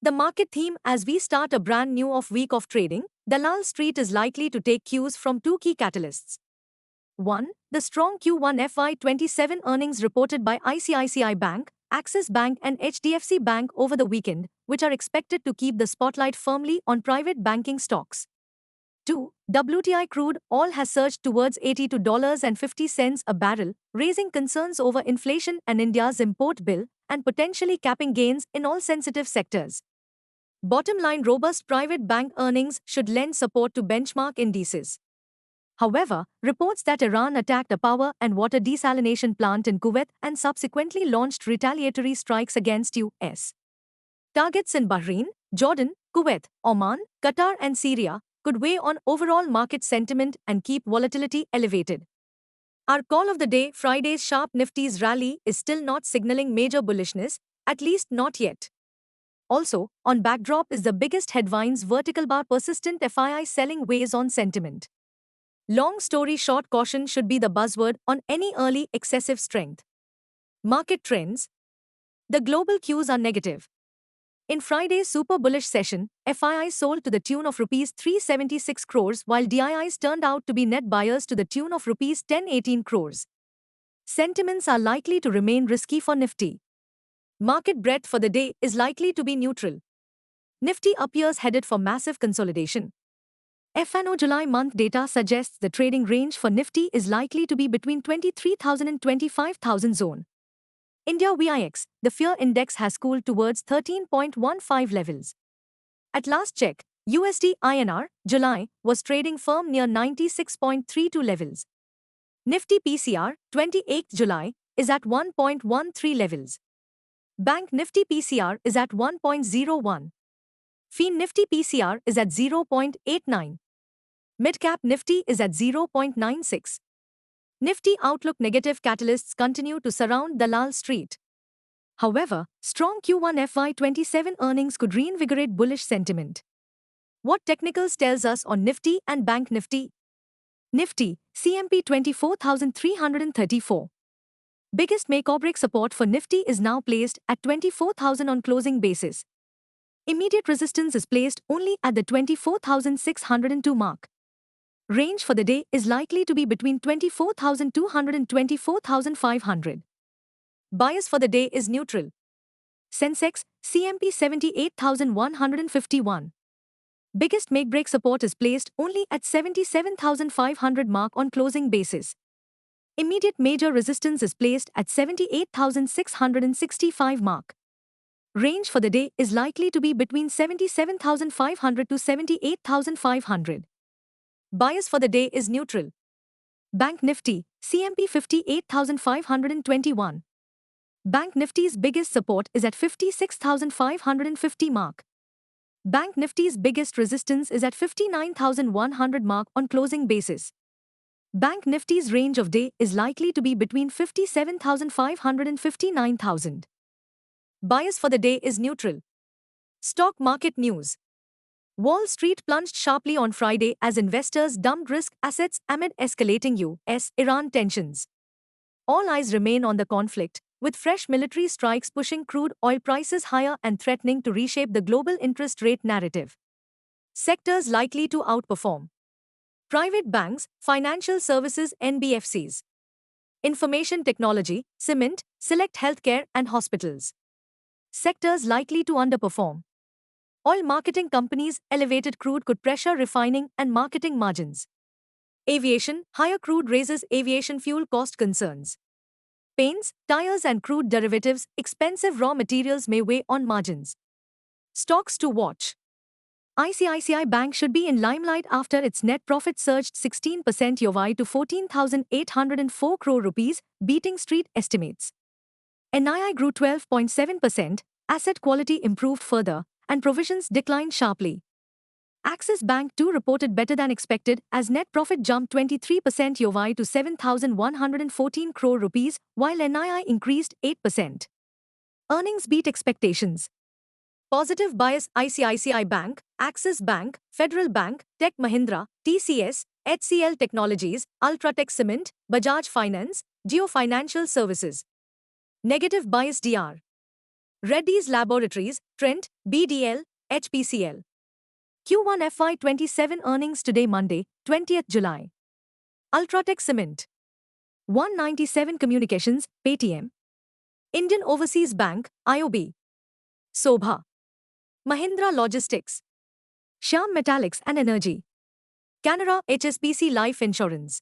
The market theme as we start a brand new week of trading, Dalal Street is likely to take cues from two key catalysts. 1. The strong Q1 FY27 earnings reported by ICICI Bank, Axis Bank and HDFC Bank over the weekend, which are expected to keep the spotlight firmly on private banking stocks. 2. WTI crude oil has surged towards $82.50 a barrel, raising concerns over inflation and India's import bill, and potentially capping gains in all sensitive sectors. Bottom line, robust private bank earnings should lend support to benchmark indices. However, reports that Iran attacked a power and water desalination plant in Kuwait and subsequently launched retaliatory strikes against U.S. targets in Bahrain, Jordan, Kuwait, Oman, Qatar and Syria could weigh on overall market sentiment and keep volatility elevated. Our call of the day: Friday's sharp Nifty's rally is still not signaling major bullishness, at least not yet. Also, on backdrop is the biggest headlines: vertical bar persistent FII selling weighs on sentiment. Long story short, caution should be the buzzword on any early excessive strength. Market trends. The global cues are negative. In Friday's super bullish session, FII sold to the tune of Rs 376 crores while DIIs turned out to be net buyers to the tune of Rs 1018 crores. Sentiments are likely to remain risky for Nifty. Market breadth for the day is likely to be neutral. Nifty appears headed for massive consolidation. F&O July month data suggests the trading range for Nifty is likely to be between 23,000 and 25,000 zone. India VIX, the fear index has cooled towards 13.15 levels. At last check, USD INR, July, was trading firm near 96.32 levels. Nifty PCR, 28th July, is at 1.13 levels. Bank Nifty PCR is at 1.01. FIN Nifty PCR is at 0.89. Midcap Nifty is at 0.96. Nifty outlook negative catalysts continue to surround Dalal Street. However, strong Q1 FY27 earnings could reinvigorate bullish sentiment. What technicals tells us on Nifty and Bank Nifty? Nifty, CMP 24,334. Biggest make-or-break support for Nifty is now placed at 24,000 on closing basis. Immediate resistance is placed only at the 24,602 mark. Range for the day is likely to be between 24,200 and 24,500. Bias for the day is neutral. Sensex, CMP 78,151. Biggest make-break support is placed only at 77,500 mark on closing basis. Immediate major resistance is placed at 78,665 mark. Range for the day is likely to be between 77,500 to 78,500. Bias for the day is neutral. Bank Nifty, CMP 58,521. Bank Nifty's biggest support is at 56,550 mark. Bank Nifty's biggest resistance is at 59,100 mark on closing basis. Bank Nifty's range of day is likely to be between 57,500 and 59,000. Bias for the day is neutral. Stock market news. Wall Street plunged sharply on Friday as investors dumped risk assets amid escalating US-Iran tensions. All eyes remain on the conflict, with fresh military strikes pushing crude oil prices higher and threatening to reshape the global interest rate narrative. Sectors likely to outperform: private banks, financial services NBFCs, information technology, cement, select healthcare and hospitals. Sectors likely to underperform: oil marketing companies. Elevated crude could pressure refining and marketing margins. Aviation, higher crude raises aviation fuel cost concerns. Paints, tires and crude derivatives, expensive raw materials may weigh on margins. Stocks to watch: ICICI Bank should be in limelight after its net profit surged 16% YoY to 14,804 crore rupees, beating street estimates. NII grew 12.7%, asset quality improved further, and provisions declined sharply. Axis Bank too reported better than expected as net profit jumped 23% YoY to 7,114 crore rupees, while NII increased 8%. Earnings beat expectations. Positive bias: ICICI Bank, Axis Bank, Federal Bank, Tech Mahindra, TCS, HCL Technologies, Ultratech Cement, Bajaj Finance, Jio Financial Services. Negative bias: DR. Reddy's Laboratories, Trent, BDL, HPCL. Q1 FY27 earnings today Monday, 20th July. Ultratech Cement. 197 Communications, Paytm. Indian Overseas Bank, IOB. Sobha. Mahindra Logistics. Shyam Metallics and Energy. Canara HSBC Life Insurance.